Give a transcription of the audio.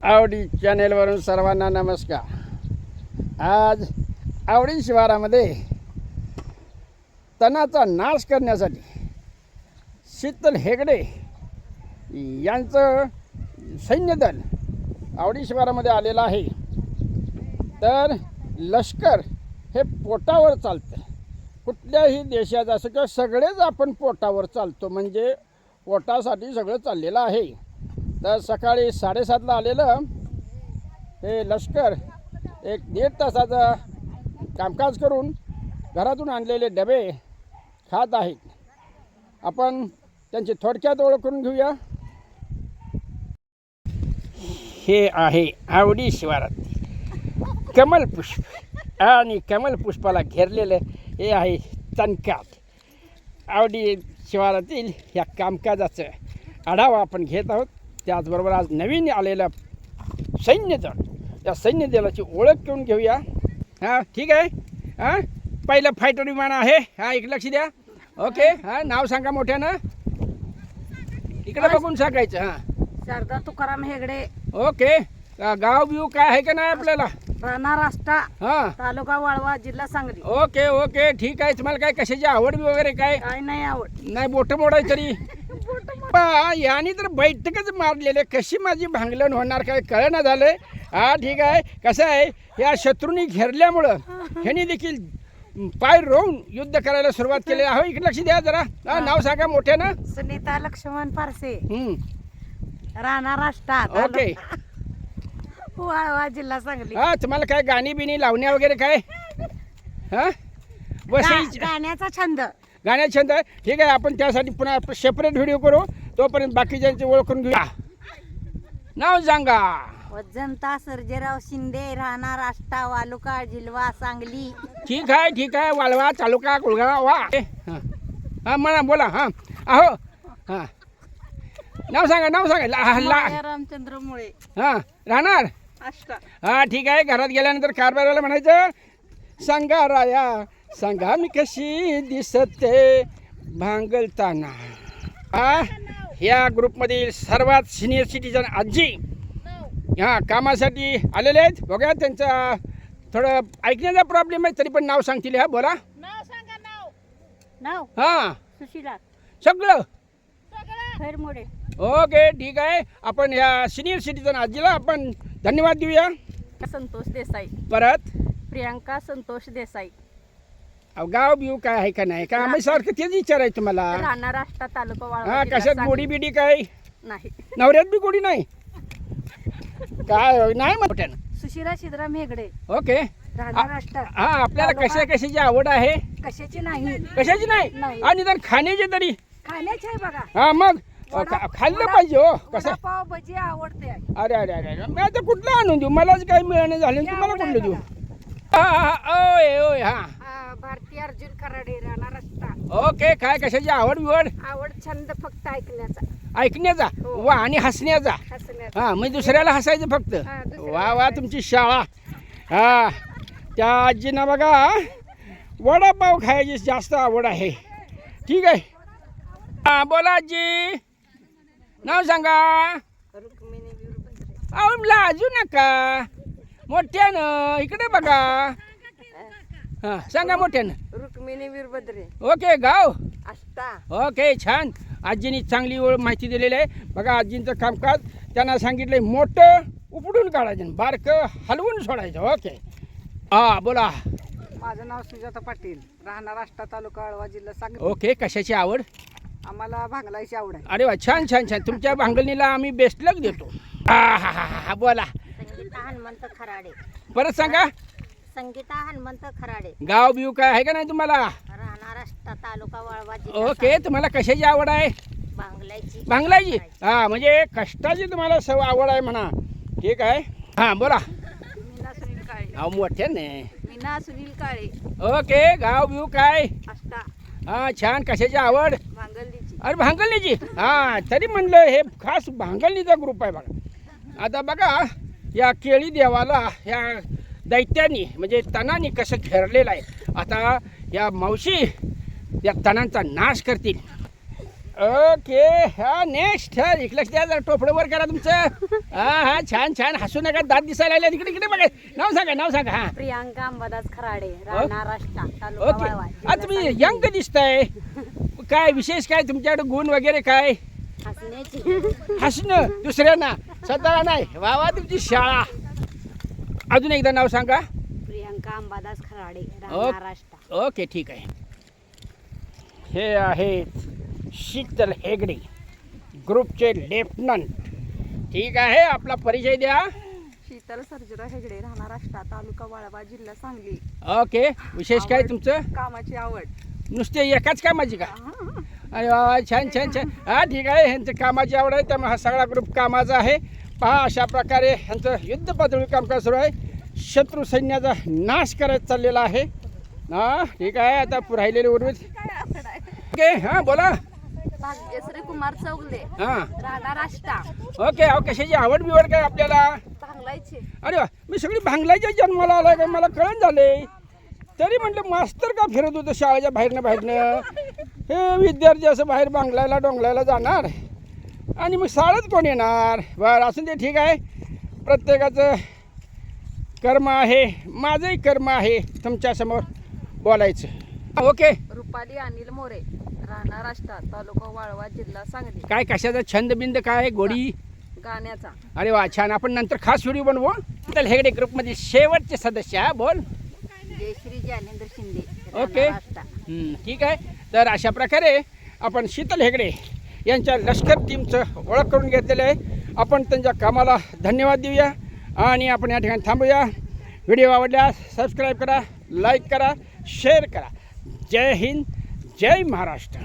आवडी चॅनेलवरून सर्वांना नमस्कार. आज आवडी शिवारामध्ये तणाचा नाश करण्यासाठी शीतल हेगडे यांचं सैन्यदल आवडी शिवारामध्ये आलेलं आहे. तर लष्कर हे पोटावर चालतं. कुठल्याही देशात असं किंवा सगळेच आपण पोटावर चालतो, म्हणजे पोटासाठी सगळं चाललेलं आहे. तर सकाळी 7:30ला आलेलं हे लष्कर एक 1.5 तासाचं कामकाज करून घरातून आणलेले डबे खात आहेत. आपण त्यांची थोडक्यात ओळख करून घेऊया. हे आहे आवडी शिवारात कमल पुष्प आणि कमल पुष्पाला घेरलेलं हे आहे तणकाट. आवडी शिवारातील ह्या कामकाजाचं आढावा आपण घेत आहोत. त्याचबरोबर आज नवीन आलेलं सैन्यदल, या सैन्यदलाची ओळख करून घेऊया. हां ठीक आहे. हां पहिलं फायटर विमान आहे. हां एक लक्ष द्या. ओके. हां नाव सांगा मोठ्यानं, इकडे बघून सांगायचं. हां शारदा तुकाराम हेगडे. ओके. गाव बिव काय आहे का नाही आपल्याला? राणा राष्टा, हां तालुका वाळवा, जिल्हा सांगली. ओके ओके ठीक आहे. तुम्हाला काय कशाची आवड वगैरे काय? काय नाही आवड. नाही बोटं मोडाय तरी याने तर बैठकच मारलेले. कशी माझी भांगलन होणार काय कळना झालंय. हा ठीक आहे. कसं आहे, या शत्रूंनी घेरल्यामुळं ह्याने देखील पाय रोवून युद्ध करायला सुरुवात केली आहे. इकडे लक्ष द्या जरा. नाव सांगा मोठ्यानं. सुनीता लक्ष्मण पारसे, हम्म. राणा राष्टा, ओके. वाळवा, जिल्हा सांगली. हा तुम्हाला काय गाणी बिणी लावण्या वगैरे काय? हा बस गाण्याचा छंद. गाण्यात छंद आहे. ठीक आहे. आपण त्यासाठी पुन्हा सेपरेट व्हिडिओ करू. तोपर्यंत बाकीच्यांची ओळख करून घेऊया. नाव सांगा. वजंता सर्जेराव शिंदे, राणा राष्टा, वालुका, जिल्हा सांगली. ठीक आहे ठीक आहे. वाळवा, तालुका, कुळगाव. वा हां हां म्हणा बोला. हां अहो हां नाव सांगा. नाव सांगा. रामचंद्र मुळे, हां राहणार. आष्टा. हां ठीक आहे. घरात गेल्यानंतर कारभाराला म्हणायचं, सांगा राया सांगा मी कशी दिसते भांगलताना. ह्या ग्रुपमधील सर्वात सिनियर सिटीजन आजी ह्या कामासाठी आलेले आहेत. बघा त्यांचा थोडं ऐकण्याचा प्रॉब्लेम आहे, तरी पण नाव सांगतील. हा बोला. नाव सांगा. नाव हां सुशीला सगळं. खैरमोडे. ओके ठीक आहे. आपण ह्या सिनियर सिटीजन आजीला आपण धन्यवाद देऊया. संतोष देसाई. परत प्रियांका संतोष देसाई. गाव बिव काय आहे का नाही का? आम्ही सारखं तेच विचारायचं तुम्हाला. राणा राष्टा, तालुका वाळवा, हां जिल्हा कशात सांगली. गोडी बिडी काय? नाही. नवऱ्यात बी गोडी नाही काय? नाही मोठ्यानं. सुशीला सिद्धराम हेगडे, ओके. राणा राष्टा. हां आपल्याला कशाची आवड आहे? कशाची नाही. कशाची नाही? नाही. आणि तर खाण्याची तरी. खाण्याची आहे बघा. हां मग खाल्लं पाहिजे हो. कसं? वडापाव भजी आवडते. अरे अरे अरे मी आता कुठलं आणून देऊ? मलाच काही मिळणं झालं, तुम्हाला कुठलं देऊ? ओय ओय हां भारतीय अर्जुन खराडे, राणा रस्ता. ओके. काय कशाची आवड बिवड? आवड छंद फक्त ऐकण्याचा, ऐकण्याचा. हो. वा आणि हसण्याचा. हसण्याचा. हां म्हणजे दुसऱ्याला हसायचं फक्त. हां, दुसऱ्याला वा वा तुमची शाळा. हां त्या आजींना बघा वडापाव खायची जास्त आवड आहे. ठीक आहे. हां बोला आजी. नाव सांगा. रुक्मिणी वीरभद्रे. अहो लाजू नका. मोठ्यानं इकडे बघा. हां सांगा मोठ्यानं. रुक्मिणी वीरभद्रे. ओके. गाव. आष्टा. ओके छान. आजींनी चांगली माहिती दिलेली आहे. बघा आजींचं कामकाज त्यांना सांगितलंय मोठं उपडून काढायचं, बारकं हलवून सोडायचं. ओके. हां बोला. माझं नाव सुजाता पाटील, राहणार आष्टा, तालुका वाळवा, जिल्हा सांगली. ओके. कशाची आवड? आम्हाला भांगलायची आवड आहे. अरे वा छान छान छान. तुमच्या भांगलणीला आम्ही बेस्ट लक देतो. हा हा हा बोला. संगीता हनुमंत खराडे. परत सांगा. संगीता हनुमंत खराडे. गाव बिव काय आहे का नाही तुम्हाला? राहणार आष्टा, तालुका वाळवा, जिल्हा ओके. तुम्हाला कशाची आवड आहे? भांगलायची. भांगलायची. हां म्हणजे कष्टाची तुम्हाला आवड आहे म्हणा. ठीक आहे. हां बोला. मीना सुनील काळे. अहो मोठ्याने. मीना सुनील काळे. ओके. गाव बिव काय? आष्टा. हां छान. कशाची आवड? भांगलनीची. अरे भांगलणीची. हां तरी म्हणलं हे खास भांगलणीचा ग्रुप आहे बघा. आता बघा या केळी देवाला या दैत्यानी म्हणजे तणांनी कसं घेरलेलं आहे. आता या मावशी या तणांचा नाश करतील. ओके हा नेक्स्ट हा लक्ष द्या जरा टोपडं वर करा तुमचं हा छान छान हसू नका दात दिसायला लागले इकडे इकडे बघा नाव सांगा हा प्रियांका अंबादास खराडे राहणार आष्टा तालुका ओके वाळवा, आता जिल्हा तुम्ही सांगली. यंग दिसताय काय विशेष काय तुमच्याकडे गुण वगैरे काय हसण्याची हसणं दुसऱ्यांना स्वतःला नाही वा वा तुमची शाळा अजून एकदा नाव सांगा प्रियांका अंबादास खराडे राहणार आष्टा. ओके ठीक आहे हे आहेत शीतल हेगडे ग्रुपचे लेफ्टनंट ठीक आहे आपला परिचय द्या शीतल सर्जेराव हेगडे राहणार आष्टा तालुका वाळवा जिल्हा सांगली. ओके विशेष काय तुमचं कामाची आवड. नुसते एकाच कामाची का अरे वा छान छान छान हा ठीक आहे ह्यांचं कामाची आवड आहे त्यामुळे हा सगळा ग्रुप कामाचा आहे पहा अशा प्रकारे ह्यांचं युद्ध पातळी कामकाज सुरू आहे शत्रू सैन्याचा नाश करत चाललेला आहे हा ठीक आहे आता राहिलेले उर्वरित ओके हां बोला भाग्यश्री कुमार चौगले हां राहणार आष्टा. ओके अहो कशाची आवड बिवड काय आपल्याला भांगलायचे. अरे वा मी सगळी भांगलाच्या जन्माला आला काय मला कळण झाले तरी म्हटलं मास्तर का फिरत होतं शाळेच्या बाहेरनं हे विद्यार्थी असं बाहेर बांगलायला डोंगलायला जाणार आणि मग शाळेत कोण येणार बरं असून ते ठीक आहे प्रत्येकाचं कर्म आहे माझंही कर्म आहे तुमच्यासमोर बोलायचं ओके रुपाली अनिल मोरे राहणार आष्टा तालुका वाळवा जिल्हा सांगली. काय कशाचा छंद बिंद काय गोडी गाण्याचा. अरे वा छान आपण नंतर खास व्हिडिओ बनवू तर हेगडे ग्रुपमध्ये शेवटचे सदस्य हा बोल जयश्री ज्ञानेंद्र शिंदे ओके. राहणार आष्टा. ठीक आहे तर अशा प्रकारे आपण शीतल हेगडे यांच्या लष्कर टीमचं ओळख करून घेतलेलं आहे आपण त्यांच्या कामाला धन्यवाद देऊया आणि आपण या ठिकाणी थांबूया व्हिडिओ आवडल्यास सबस्क्राईब करा लाईक करा शेअर करा जय हिंद जय महाराष्ट्र.